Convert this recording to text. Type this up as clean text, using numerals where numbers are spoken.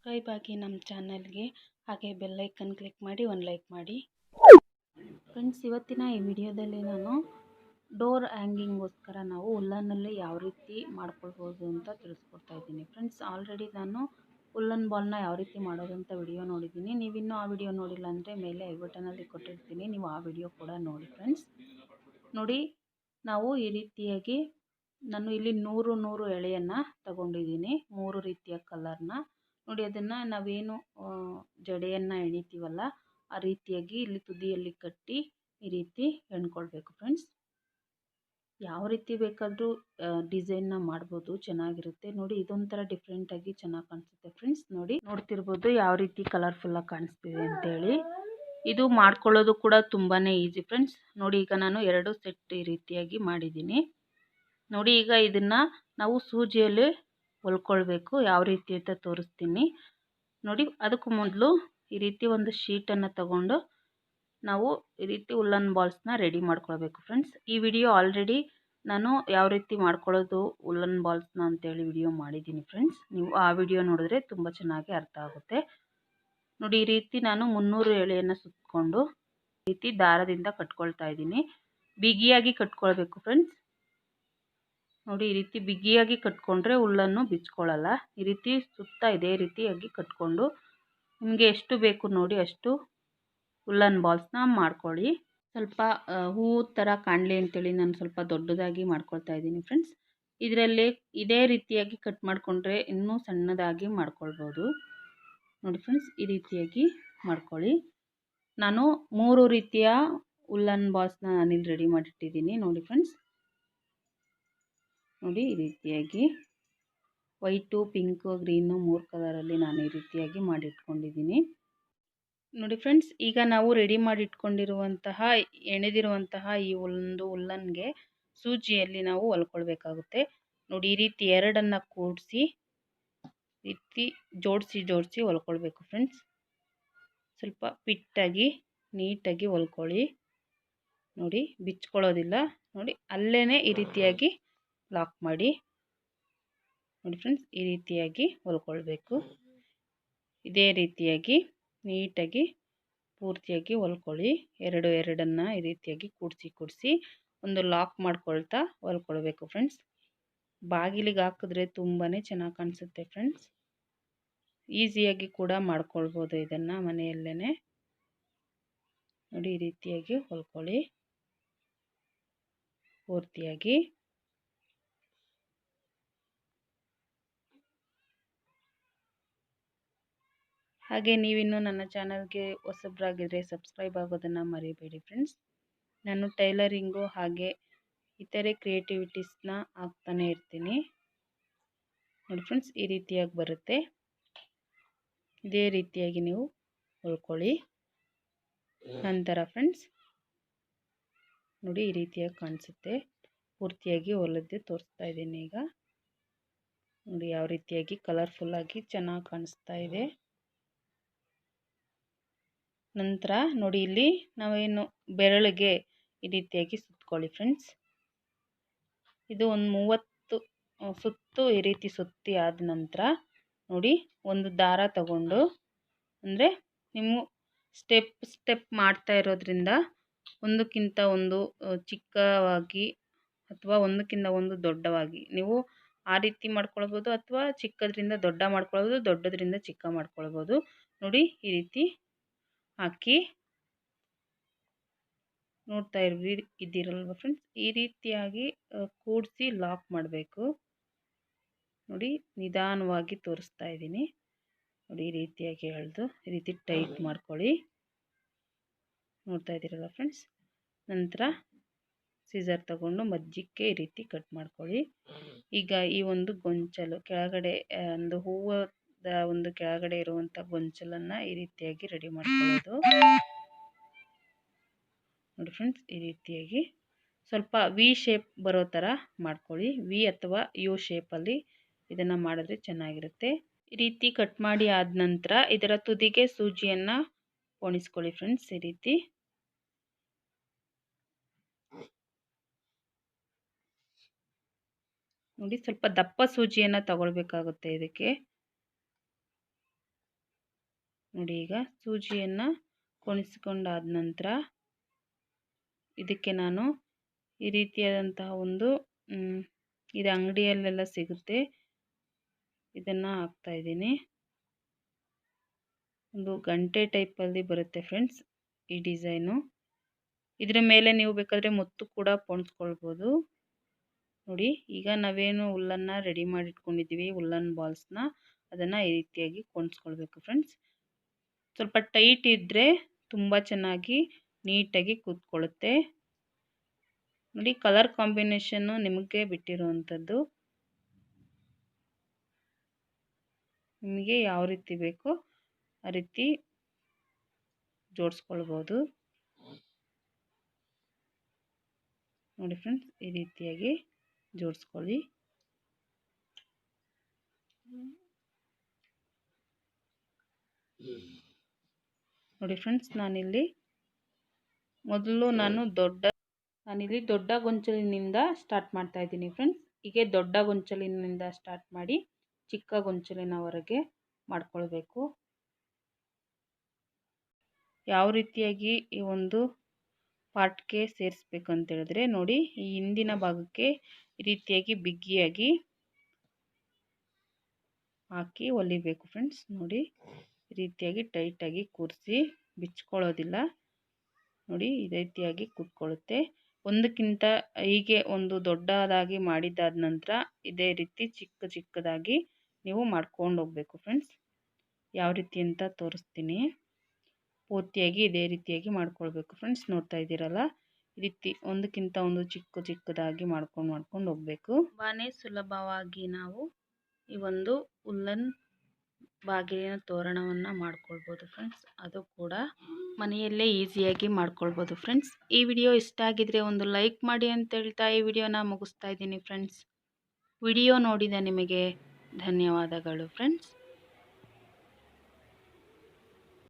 Subscribe ಆಗಿ ನಮ್ಮ ಚಾನಲ್ಗೆ, ಹಾಗೆ ಬೆಲ್ ಐಕನ್ ಕ್ಲಿಕ್ ಮಾಡಿ ಒಂದು ಲೈಕ್ ಮಾಡಿ ಫ್ರೆಂಡ್ಸ್. ಇವತ್ತಿನ ಈ ವಿಡಿಯೋದಲ್ಲಿ ನಾನು ಡೋರ್ ಹ್ಯಾಂಗಿಂಗ್ಗೋಸ್ಕರ ನಾವು ಉಲ್ಲನ್ನಲ್ಲಿ ಯಾವ ರೀತಿ ಮಾಡ್ಕೊಳ್ಬೋದು ಅಂತ ತಿಳಿಸ್ಕೊಡ್ತಾ ಇದ್ದೀನಿ ಫ್ರೆಂಡ್ಸ್. ಆಲ್ರೆಡಿ ನಾನು ಉಲ್ಲನ್ ಬಾಲ್ನ ಯಾವ ರೀತಿ ಮಾಡೋದು ಅಂತ ವಿಡಿಯೋ ನೋಡಿದ್ದೀನಿ. ನೀವಿನ್ನೂ ಆ ವಿಡಿಯೋ ನೋಡಿಲ್ಲ ಅಂದರೆ ಮೇಲೆ ಐ ಬಟನಲ್ಲಿ ಕೊಟ್ಟಿರ್ತೀನಿ, ನೀವು ಆ ವಿಡಿಯೋ ಕೂಡ ನೋಡಿ ಫ್ರೆಂಡ್ಸ್. ನೋಡಿ, ನಾವು ಈ ರೀತಿಯಾಗಿ ನಾನು ಇಲ್ಲಿ 100 ಎಳೆಯನ್ನು ತಗೊಂಡಿದ್ದೀನಿ, 3 ರೀತಿಯ ಕಲರ್ನ. ನೋಡಿ, ಅದನ್ನು ನಾವೇನು ಜಡೆಯನ್ನು ಎಣಿತೀವಲ್ಲ ಆ ರೀತಿಯಾಗಿ ಇಲ್ಲಿ ತುದಿಯಲ್ಲಿ ಕಟ್ಟಿ ಈ ರೀತಿ ಎಣ್ಕೊಳ್ಬೇಕು ಫ್ರೆಂಡ್ಸ್. ಯಾವ ರೀತಿ ಬೇಕಾದರೂ ಡಿಸೈನ್ನ ಮಾಡ್ಬೋದು, ಚೆನ್ನಾಗಿರುತ್ತೆ. ನೋಡಿ, ಇದೊಂಥರ ಡಿಫ್ರೆಂಟಾಗಿ ಚೆನ್ನಾಗಿ ಕಾಣಿಸುತ್ತೆ ಫ್ರೆಂಡ್ಸ್. ನೋಡ್ತಿರ್ಬೋದು ಯಾವ ರೀತಿ ಕಲರ್ಫುಲ್ಲಾಗಿ ಕಾಣಿಸ್ತಿದೆ ಅಂತೇಳಿ. ಇದು ಮಾಡ್ಕೊಳ್ಳೋದು ಕೂಡ ತುಂಬಾ ಈಸಿ ಫ್ರೆಂಡ್ಸ್. ನೋಡಿ, ಈಗ ನಾನು 2 ಸೆಟ್ ಈ ರೀತಿಯಾಗಿ ಮಾಡಿದ್ದೀನಿ. ನೋಡಿ, ಈಗ ಇದನ್ನು ನಾವು ಸೂಜಿಯಲ್ಲಿ ಹೊಲ್ಕೊಳ್ಬೇಕು. ಯಾವ ರೀತಿ ಅಂತ ತೋರಿಸ್ತೀನಿ ನೋಡಿ. ಅದಕ್ಕೂ ಮೊದಲು ಈ ರೀತಿ ಒಂದು ಶೀಟನ್ನು ತಗೊಂಡು ನಾವು ಈ ರೀತಿ ಉಲ್ಲನ್ ಬಾಲ್ಸ್ನ ರೆಡಿ ಮಾಡ್ಕೊಳ್ಬೇಕು ಫ್ರೆಂಡ್ಸ್. ಈ ವಿಡಿಯೋ ಆಲ್ರೆಡಿ ನಾನು ಯಾವ ರೀತಿ ಮಾಡ್ಕೊಳ್ಳೋದು ಉಲ್ಲನ್ ಬಾಲ್ಸ್ನ ಅಂತೇಳಿ ವಿಡಿಯೋ ಮಾಡಿದ್ದೀನಿ ಫ್ರೆಂಡ್ಸ್. ನೀವು ಆ ವಿಡಿಯೋ ನೋಡಿದ್ರೆ ತುಂಬ ಚೆನ್ನಾಗಿ ಅರ್ಥ ಆಗುತ್ತೆ. ನೋಡಿ, ಈ ರೀತಿ ನಾನು 300 ಎಳೆಯನ್ನು ಸುತ್ತಕೊಂಡು ಈ ರೀತಿ ದಾರದಿಂದ ಕಟ್ಕೊಳ್ತಾ ಇದ್ದೀನಿ. ಬಿಗಿಯಾಗಿ ಕಟ್ಕೊಳ್ಬೇಕು ಫ್ರೆಂಡ್ಸ್. ನೋಡಿ, ಈ ರೀತಿ ಬಿಗಿಯಾಗಿ ಕಟ್ಕೊಂಡ್ರೆ ಉಲ್ಲನ್ನು ಬಿಚ್ಕೊಳ್ಳಲ್ಲ. ಈ ರೀತಿ ಸುತ್ತ ಇದೇ ರೀತಿಯಾಗಿ ಕಟ್ಕೊಂಡು ನಿಮಗೆ ಎಷ್ಟು ಬೇಕು ನೋಡಿ ಅಷ್ಟು ಉಲ್ಲನ್ ಬಾಲ್ಸ್ನ ಮಾಡ್ಕೊಳ್ಳಿ. ಸ್ವಲ್ಪ ಹೂವು ಥರ ಕಾಣಲಿ ಅಂತೇಳಿ ನಾನು ಸ್ವಲ್ಪ ದೊಡ್ಡದಾಗಿ ಮಾಡ್ಕೊಳ್ತಾ ಇದ್ದೀನಿ ಫ್ರೆಂಡ್ಸ್. ಇದರಲ್ಲಿ ಇದೇ ರೀತಿಯಾಗಿ ಕಟ್ ಮಾಡಿಕೊಂಡ್ರೆ ಇನ್ನೂ ಸಣ್ಣದಾಗಿ ಮಾಡ್ಕೊಳ್ಬೋದು. ನೋಡಿ ಫ್ರೆಂಡ್ಸ್, ಈ ರೀತಿಯಾಗಿ ಮಾಡ್ಕೊಳ್ಳಿ. ನಾನು 3 ರೀತಿಯ ಉಲ್ಲನ್ ಬಾಲ್ಸ್ನ ನಾನಿಲ್ಲಿ ರೆಡಿ ಮಾಡಿಟ್ಟಿದ್ದೀನಿ. ನೋಡಿ ಫ್ರೆಂಡ್ಸ್, ನೋಡಿ ಈ ರೀತಿಯಾಗಿ ವೈಟು, ಪಿಂಕು, ಗ್ರೀನು 3 ಕಲರಲ್ಲಿ ನಾನು ಈ ರೀತಿಯಾಗಿ ಮಾಡಿಟ್ಕೊಂಡಿದ್ದೀನಿ. ನೋಡಿ ಫ್ರೆಂಡ್ಸ್, ಈಗ ನಾವು ರೆಡಿ ಮಾಡಿಟ್ಕೊಂಡಿರುವಂತಹ ಎಣೆದಿರುವಂತಹ ಈ ಒಂದು ಉಲ್ಲನ್ಗೆ ಸೂಜಿಯಲ್ಲಿ ನಾವು ಹೊಲ್ಕೊಳ್ಬೇಕಾಗುತ್ತೆ. ನೋಡಿ, ಈ ರೀತಿ ಎರಡನ್ನು ಕೂಡಿಸಿ ರೀತಿ ಜೋಡಿಸಿ ಹೊಲ್ಕೊಳ್ಬೇಕು ಫ್ರೆಂಡ್ಸ್. ಸ್ವಲ್ಪ ಫಿಟ್ಟಾಗಿ ನೀಟಾಗಿ ಹೊಲ್ಕೊಳ್ಳಿ. ನೋಡಿ, ಬಿಚ್ಕೊಳ್ಳೋದಿಲ್ಲ. ನೋಡಿ, ಅಲ್ಲೇ ಈ ರೀತಿಯಾಗಿ ಲಾಕ್ ಮಾಡಿ. ನೋಡಿ ಫ್ರೆಂಡ್ಸ್, ಈ ರೀತಿಯಾಗಿ ಹೊಲ್ಕೊಳ್ಬೇಕು. ಇದೇ ರೀತಿಯಾಗಿ ನೀಟಾಗಿ ಪೂರ್ತಿಯಾಗಿ ಹೊಲ್ಕೊಳ್ಳಿ. ಎರಡನ್ನು ಈ ರೀತಿಯಾಗಿ ಕೂಡಿಸಿ ಒಂದು ಲಾಕ್ ಮಾಡ್ಕೊಳ್ತಾ ಹೊಲ್ಕೊಳ್ಬೇಕು ಫ್ರೆಂಡ್ಸ್. ಬಾಗಿಲಿಗೆ ಹಾಕಿದ್ರೆ ತುಂಬಾ ಚೆನ್ನಾಗಿ ಕಾಣಿಸುತ್ತೆ ಫ್ರೆಂಡ್ಸ್. ಈಸಿಯಾಗಿ ಕೂಡ ಮಾಡ್ಕೊಳ್ಬೋದು ಇದನ್ನು ಮನೆಯಲ್ಲೇ. ನೋಡಿ, ಈ ರೀತಿಯಾಗಿ ಹೊಲ್ಕೊಳ್ಳಿ ಪೂರ್ತಿಯಾಗಿ. ಹಾಗೆ ನೀವಿನ್ನೂ ನನ್ನ ಚಾನಲ್ಗೆ ಹೊಸಬ್ರಾಗಿದ್ದರೆ ಸಬ್ಸ್ಕ್ರೈಬ್ ಆಗೋದನ್ನು ಮರಿಬೇಡಿ ಫ್ರೆಂಡ್ಸ್. ನಾನು ಟೈಲರಿಂಗು ಹಾಗೆ ಇತರೆ ಕ್ರಿಯೇಟಿವಿಟೀಸ್ನ ಹಾಕ್ತಾನೆ ಇರ್ತೀನಿ. ನೋಡಿ ಫ್ರೆಂಡ್ಸ್, ಈ ರೀತಿಯಾಗಿ ಬರುತ್ತೆ. ಇದೇ ರೀತಿಯಾಗಿ ನೀವು ಹೊಲ್ಕೊಳ್ಳಿ. ನಂತರ ಫ್ರೆಂಡ್ಸ್ ನೋಡಿ, ಈ ರೀತಿಯಾಗಿ ಕಾಣಿಸುತ್ತೆ. ಪೂರ್ತಿಯಾಗಿ ಹೊಲಿದ್ದು ತೋರಿಸ್ತಾ ಇದ್ದೀನಿ ಈಗ. ನೋಡಿ, ಯಾವ ರೀತಿಯಾಗಿ ಕಲರ್ಫುಲ್ಲಾಗಿ ಚೆನ್ನಾಗಿ ಕಾಣಿಸ್ತಾ ಇದೆ. ನಂತರ ನೋಡಿ, ಇಲ್ಲಿ ನಾವೇನು ಬೆರಳಿಗೆ ಈ ರೀತಿಯಾಗಿ ಸುತ್ಕೊಳ್ಳಿ ಫ್ರೆಂಡ್ಸ್. ಇದು ಒಂದು 30 ಸುತ್ತು ಈ ರೀತಿ ಸುತ್ತಿ ಆದ ನಂತರ ನೋಡಿ, ಒಂದು ದಾರ ತಗೊಂಡು, ಅಂದರೆ ನೀವು ಸ್ಟೆಪ್ ಮಾಡ್ತಾ ಇರೋದ್ರಿಂದ ಒಂದಕ್ಕಿಂತ ಒಂದು ಚಿಕ್ಕವಾಗಿ ಅಥವಾ ಒಂದಕ್ಕಿಂತ ಒಂದು ದೊಡ್ಡವಾಗಿ ನೀವು ಆ ರೀತಿ ಮಾಡ್ಕೊಳ್ಬೋದು, ಅಥವಾ ಚಿಕ್ಕದ್ರಿಂದ ದೊಡ್ಡ ಮಾಡ್ಕೊಳ್ಬೋದು, ದೊಡ್ಡದ್ರಿಂದ ಚಿಕ್ಕ ಮಾಡ್ಕೊಳ್ಬೋದು. ನೋಡಿ, ಈ ರೀತಿ ಹಾಕಿ ನೋಡ್ತಾ ಇದ್ದೀರಲ್ವ ಫ್ರೆಂಡ್ಸ್. ಈ ರೀತಿಯಾಗಿ ಕೂಡಿಸಿ ಲಾಕ್ ಮಾಡಬೇಕು. ನೋಡಿ, ನಿಧಾನವಾಗಿ ತೋರಿಸ್ತಾ ಇದ್ದೀನಿ. ನೋಡಿ, ಈ ರೀತಿಯಾಗಿ ಎಳೆದು ಈ ರೀತಿ ಟೈಟ್ ಮಾಡ್ಕೊಳ್ಳಿ. ನೋಡ್ತಾ ಇದ್ದೀರಲ್ಲ ಫ್ರೆಂಡ್ಸ್. ನಂತರ ಸಿಸರ್ ತಗೊಂಡು ಮಧ್ಯಕ್ಕೆ ಈ ರೀತಿ ಕಟ್ ಮಾಡ್ಕೊಳ್ಳಿ. ಈಗ ಈ ಒಂದು ಗೊಂಚಲು ಕೆಳಗಡೆ ಒಂದು ಹೂವದ ಒಂದು ಕೆಳಗಡೆ ಇರುವಂಥ ಗೊಂಚಲನ್ನು ಈ ರೀತಿಯಾಗಿ ರೆಡಿ ಮಾಡ್ಕೊಳ್ಳೋದು. ನೋಡಿ ಫ್ರೆಂಡ್ಸ್, ಈ ರೀತಿಯಾಗಿ ಸ್ವಲ್ಪ ವಿ ಶೇಪ್ ಬರೋ ಥರ ಮಾಡ್ಕೊಳ್ಳಿ. ವಿ ಅಥವಾ ಯು ಶೇಪಲ್ಲಿ ಇದನ್ನು ಮಾಡಿದ್ರೆ ಚೆನ್ನಾಗಿರುತ್ತೆ. ಈ ರೀತಿ ಕಟ್ ಮಾಡಿ ಆದ ನಂತರ ಇದರ ತುದಿಗೆ ಸೂಜಿಯನ್ನು ಪೋಣಿಸ್ಕೊಳ್ಳಿ ಫ್ರೆಂಡ್ಸ್. ಈ ರೀತಿ ನೋಡಿ, ಸ್ವಲ್ಪ ದಪ್ಪ ಸೂಜಿಯನ್ನು ತಗೊಳ್ಬೇಕಾಗುತ್ತೆ ಇದಕ್ಕೆ. ನೋಡಿ ಈಗ ಸೂಜಿಯನ್ನು ಕೊಣಿಸಿಕೊಂಡಾದ ನಂತರ ಇದಕ್ಕೆ ನಾನು ಈ ರೀತಿಯಾದಂತಹ ಒಂದು ಇದು ಅಂಗಡಿಯಲ್ಲೆಲ್ಲ ಸಿಗುತ್ತೆ, ಇದನ್ನು ಹಾಕ್ತಾಯಿದ್ದೀನಿ. ಒಂದು ಗಂಟೆ ಟೈಪಲ್ಲಿ ಬರುತ್ತೆ ಫ್ರೆಂಡ್ಸ್ ಈ ಡಿಸೈನು. ಇದರ ಮೇಲೆ ನೀವು ಬೇಕಾದರೆ ಮುತ್ತು ಕೂಡ ಪೋಣಿಸ್ಕೊಳ್ಬೋದು. ನೋಡಿ ಈಗ ನಾವೇನು ಹುಲ್ಲನ್ನು ರೆಡಿ ಮಾಡಿ ಇಟ್ಕೊಂಡಿದ್ದೀವಿ, ಉಲ್ಲನ್ ಬಾಲ್ಸ್ನ, ಅದನ್ನು ಈ ರೀತಿಯಾಗಿ ಕೊಣಿಸ್ಕೊಳ್ಬೇಕು ಫ್ರೆಂಡ್ಸ್. ಸ್ವಲ್ಪ ಟೈಟ್ ಇದ್ದರೆ ತುಂಬ ಚೆನ್ನಾಗಿ ನೀಟಾಗಿ ಕೂತ್ಕೊಳ್ಳುತ್ತೆ. ನೋಡಿ ಕಲರ್ ಕಾಂಬಿನೇಷನ್ನು ನಿಮಗೆ ಬಿಟ್ಟಿರುವಂಥದ್ದು, ನಿಮಗೆ ಯಾವ ರೀತಿ ಬೇಕೋ ಆ ರೀತಿ ಜೋಡಿಸ್ಕೊಳ್ಬೋದು. ನೋಡಿ ಫ್ರೆಂಡ್ಸ್ ಈ ರೀತಿಯಾಗಿ ಜೋಡಿಸ್ಕೊಳ್ಳಿ. ನೋಡಿ ಫ್ರೆಂಡ್ಸ್ ನಾನಿಲ್ಲಿ ದೊಡ್ಡ ಗೊಂಚಲಿನಿಂದ ಸ್ಟಾರ್ಟ್ ಮಾಡ್ತಾ ಇದ್ದೀನಿ ಫ್ರೆಂಡ್ಸ್. ಹೀಗೆ ದೊಡ್ಡ ಗೊಂಚಲಿನಿಂದ ಸ್ಟಾರ್ಟ್ ಮಾಡಿ ಚಿಕ್ಕ ಗೊಂಚಲಿನವರೆಗೆ ಮಾಡ್ಕೊಳ್ಬೇಕು. ಯಾವ ರೀತಿಯಾಗಿ ಈ ಒಂದು ಪಾರ್ಟ್ಗೆ ಸೇರಿಸ್ಬೇಕು ಅಂತ ಹೇಳಿದ್ರೆ, ನೋಡಿ ಈ ಹಿಂದಿನ ಭಾಗಕ್ಕೆ ಈ ರೀತಿಯಾಗಿ ಬಿಗಿಯಾಗಿ ಹಾಕಿ ಹೊಲಿಬೇಕು ಫ್ರೆಂಡ್ಸ್. ನೋಡಿ ಈ ರೀತಿಯಾಗಿ ಟೈಟಾಗಿ ಕೂರಿಸಿ, ಬಿಚ್ಕೊಳ್ಳೋದಿಲ್ಲ. ನೋಡಿ ಈ ರೀತಿಯಾಗಿ ಕೂತ್ಕೊಳ್ಳುತ್ತೆ. ಒಂದಕ್ಕಿಂತ ಹೀಗೆ ಒಂದು ದೊಡ್ಡದಾಗಿ ಮಾಡಿದ್ದಾದ ನಂತರ ಇದೇ ರೀತಿ ಚಿಕ್ಕದಾಗಿ ನೀವು ಮಾಡ್ಕೊಂಡು ಹೋಗಬೇಕು ಫ್ರೆಂಡ್ಸ್. ಯಾವ ರೀತಿ ಅಂತ ತೋರಿಸ್ತೀನಿ. ಪೂರ್ತಿಯಾಗಿ ಇದೇ ರೀತಿಯಾಗಿ ಮಾಡ್ಕೊಳ್ಬೇಕು ಫ್ರೆಂಡ್ಸ್. ನೋಡ್ತಾ ಇದ್ದೀರಲ್ಲ, ಈ ರೀತಿ ಒಂದಕ್ಕಿಂತ ಒಂದು ಚಿಕ್ಕದಾಗಿ ಮಾಡ್ಕೊಂಡು ಹೋಗಬೇಕು. ತುಂಬಾ ಸುಲಭವಾಗಿ ನಾವು ಈ ಒಂದು ಉಲ್ಲನ್ ಬಾಗಿಲಿನ ತೋರಣವನ್ನು ಮಾಡ್ಕೊಳ್ಬೋದು ಫ್ರೆಂಡ್ಸ್. ಅದು ಕೂಡ ಮನೆಯಲ್ಲೇ ಈಸಿಯಾಗಿ ಮಾಡ್ಕೊಳ್ಬೋದು ಫ್ರೆಂಡ್ಸ್. ಈ ವಿಡಿಯೋ ಇಷ್ಟ ಆಗಿದ್ರೆ ಒಂದು ಲೈಕ್ ಮಾಡಿ ಅಂತ ಹೇಳ್ತಾ ಈ ವಿಡಿಯೋನ ಮುಗಿಸ್ತಾ ಇದ್ದೀನಿ ಫ್ರೆಂಡ್ಸ್. ವಿಡಿಯೋ ನೋಡಿದ ನಿಮಗೆ ಧನ್ಯವಾದಗಳು ಫ್ರೆಂಡ್ಸ್.